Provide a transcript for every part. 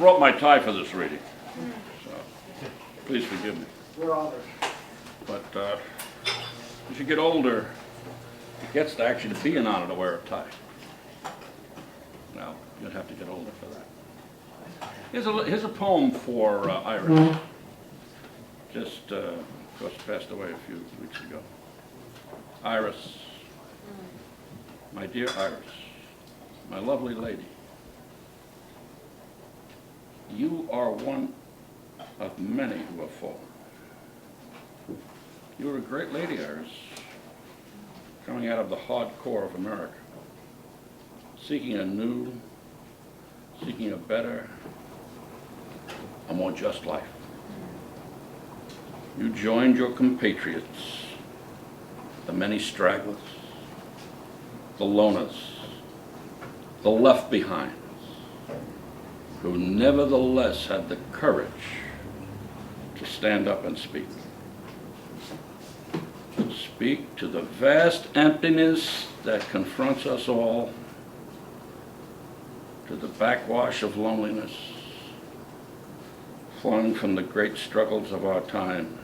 brought my tie for this reading, so please forgive me. We're honored. But as you get older, it gets to actually be an honor to wear a tie. Well, you'd have to get older for that. Here's a poem for Iris. Just, of course, passed away a few weeks ago. Iris, my dear Iris, my lovely lady, you are one of many who have fallen. You were a great lady, Iris, coming out of the hardcore of America, seeking a new, seeking a better, a more just life. You joined your compatriots, the many stragglers, the loners, the left behinds, who nevertheless had the courage to stand up and speak. To speak to the vast emptiness that confronts us all, to the backwash of loneliness flung from the great struggles of our time.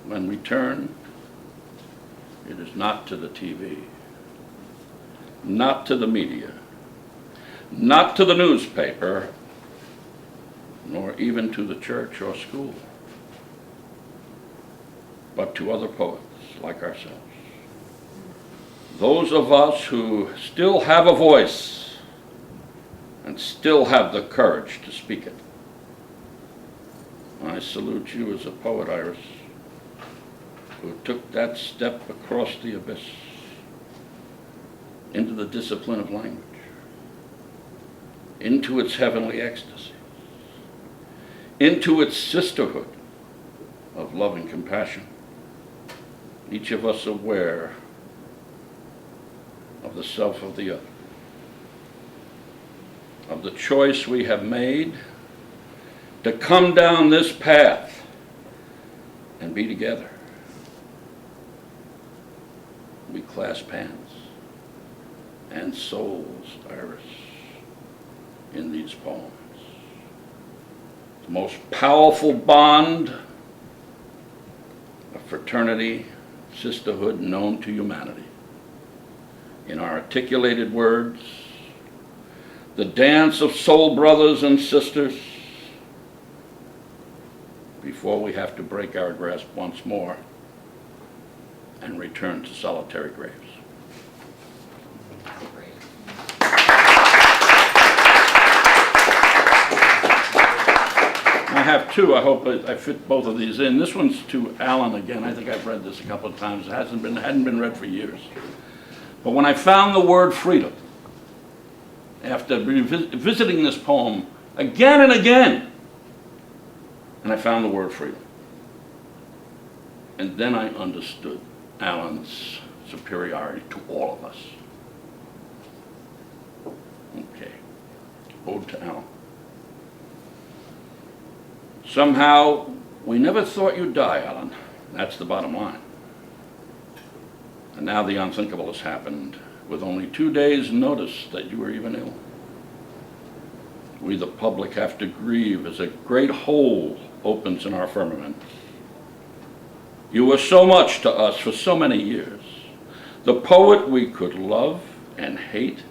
When we turn, it is not to the TV, not to the media, not to the newspaper, nor even to the church or school, but to other poets like ourselves. Those of us who still have a voice and still have the courage to speak it. I salute you as a poet, Iris, who took that step across the abyss into the discipline of language, into its heavenly ecstasy, into its sisterhood of loving compassion, each of us aware of the self of the other, of the choice we have made to come down this path and be together. We clasp hands and souls, Iris, in these poems. The most powerful bond of fraternity, sisterhood known to humanity. In our articulated words, the dance of soul brothers and sisters, before we have to break our grasp once more and return to solitary graves. I have two. I hope I fit both of these in. This one's to Alan again. I think I've read this a couple of times. It hadn't been read for years. But when I found the word freedom, after visiting this poem again and again, and I found the word freedom, and then I understood Alan's superiority to all of us. Okay, ode to Alan. Somehow, we never thought you'd die, Alan. That's the bottom line. And now the unthinkable has happened, with only 2 days' notice that you were even ill. We, the public, have to grieve as a great hole opens in our firmament. You were so much to us for so many years. The poet we could love and hate,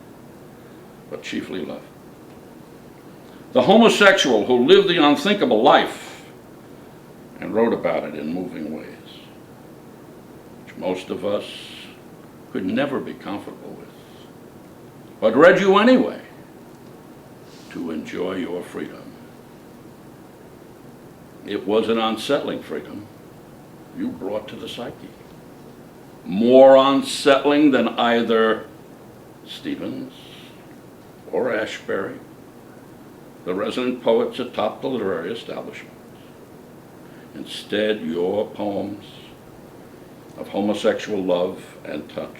but chiefly love. The homosexual who lived the unthinkable life and wrote about it in moving ways, which most of us could never be comfortable with, but read you anyway to enjoy your freedom. It was an unsettling freedom you brought to the psyche, more unsettling than either Stevens or Ashbery, the resident poets atop the literary establishment. Instead, your poems of homosexual love and touch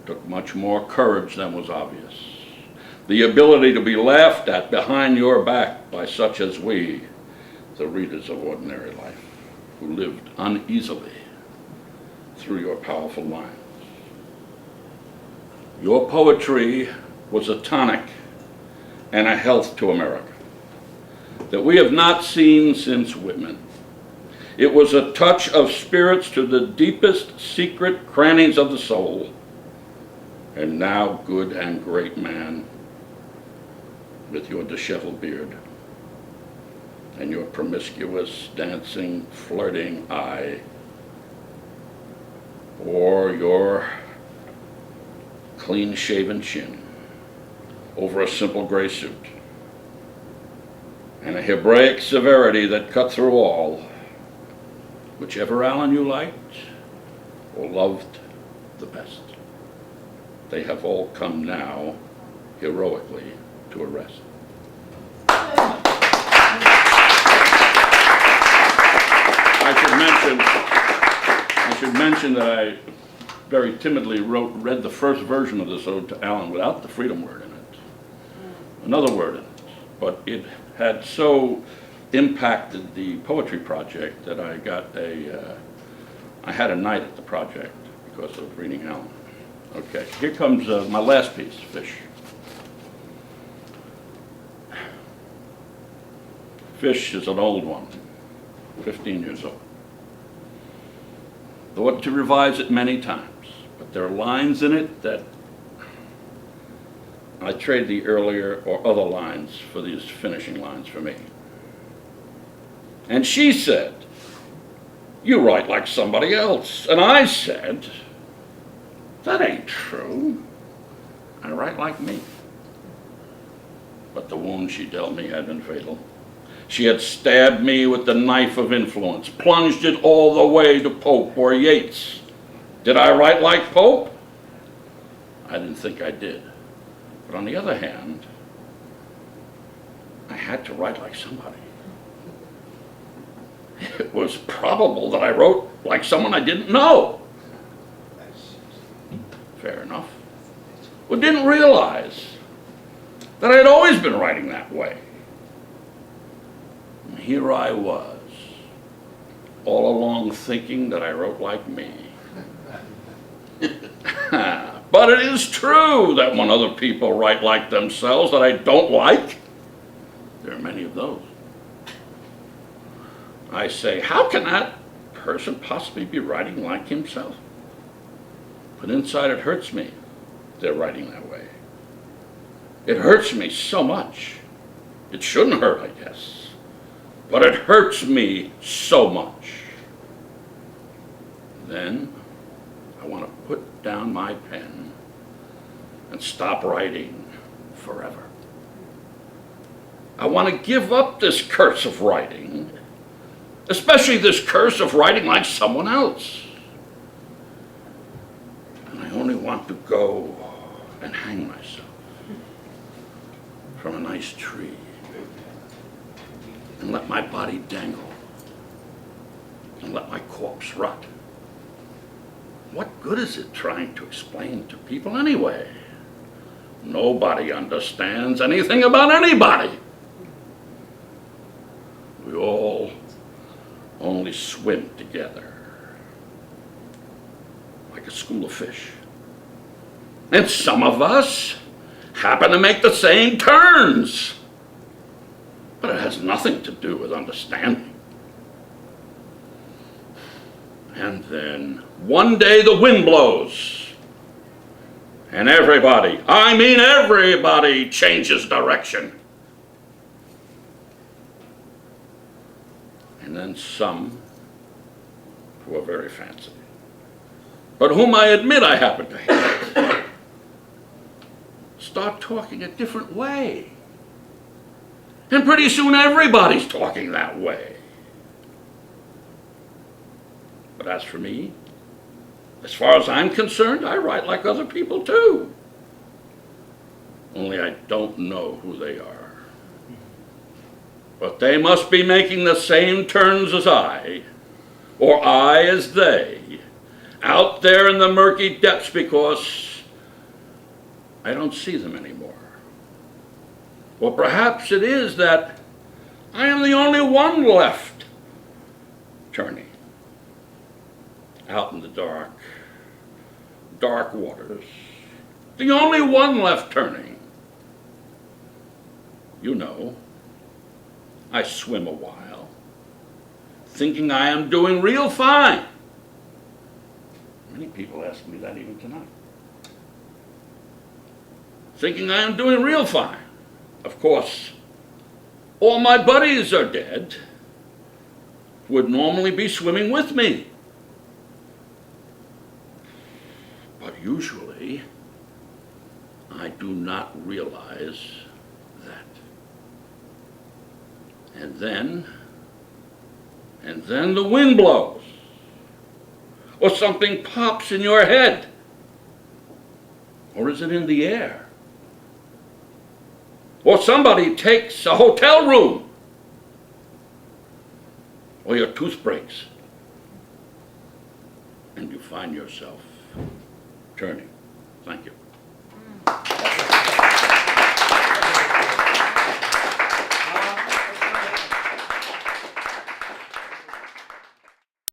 took much more courage than was obvious. The ability to be laughed at behind your back by such as we, the readers of ordinary life, who lived uneasily through your powerful lines. Your poetry was a tonic and a health to America that we have not seen since Whitman. It was a touch of spirits to the deepest secret crannies of the soul. And now, good and great man, with your disheveled beard and your promiscuous, dancing, flirting eye, or your clean-shaven chin over a simple gray suit, and a Hebraic severity that cut through all, whichever Allen you liked or loved the best. They have all come now, heroically, to a rest. I should mention that I very timidly read the first version of this ode to Allen without the freedom word in it. Another word in it. But it had so impacted the poetry project that I had a night at the project because of reading Allen. Okay, here comes my last piece, Fish. Fish is an old one, 15 years old. Thought to revise it many times, but there are lines in it that I trade the earlier or other lines for these finishing lines for me. And she said, "You write like somebody else." And I said, "That ain't true. I write like me." But the wound she dealt me had been fatal. She had stabbed me with the knife of influence, plunged it all the way to Pope or Yeats. Did I write like Pope? I didn't think I did. But on the other hand, I had to write like somebody. It was probable that I wrote like someone I didn't know. Fair enough. But didn't realize that I had always been writing that way. And here I was, all along thinking that I wrote like me. But it is true that when other people write like themselves that I don't like, there are many of those. I say, how can that person possibly be writing like himself? But inside it hurts me they're writing that way. It hurts me so much. It shouldn't hurt, I guess. But it hurts me so much. Then I want to put down my pen and stop writing forever. I want to give up this curse of writing, especially this curse of writing like someone else. And I only want to go and hang myself from a nice tree and let my body dangle and let my corpse rot. What good is it trying to explain to people anyway? Nobody understands anything about anybody. We all only swim together like a school of fish. And some of us happen to make the same turns. But it has nothing to do with understanding. And then one day the wind blows. And everybody, I mean everybody, changes direction. And then some who are very fancy, but whom I admit I happen to hate, start talking a different way. And pretty soon everybody's talking that way. But as for me, as far as I'm concerned, I write like other people too. Only I don't know who they are. But they must be making the same turns as I, or I as they, out there in the murky depths, because I don't see them anymore. Or perhaps it is that I am the only one left turning out in the dark, dark waters. The only one left turning. You know, I swim a while, thinking I am doing real fine. Many people ask me that even tonight. Thinking I am doing real fine. Of course, all my buddies are dead who would normally be swimming with me. But usually, I do not realize that. And then the wind blows, or something pops in your head. Or is it in the air? Or somebody takes a hotel room. Or your tooth breaks. And you find yourself turning. Thank you.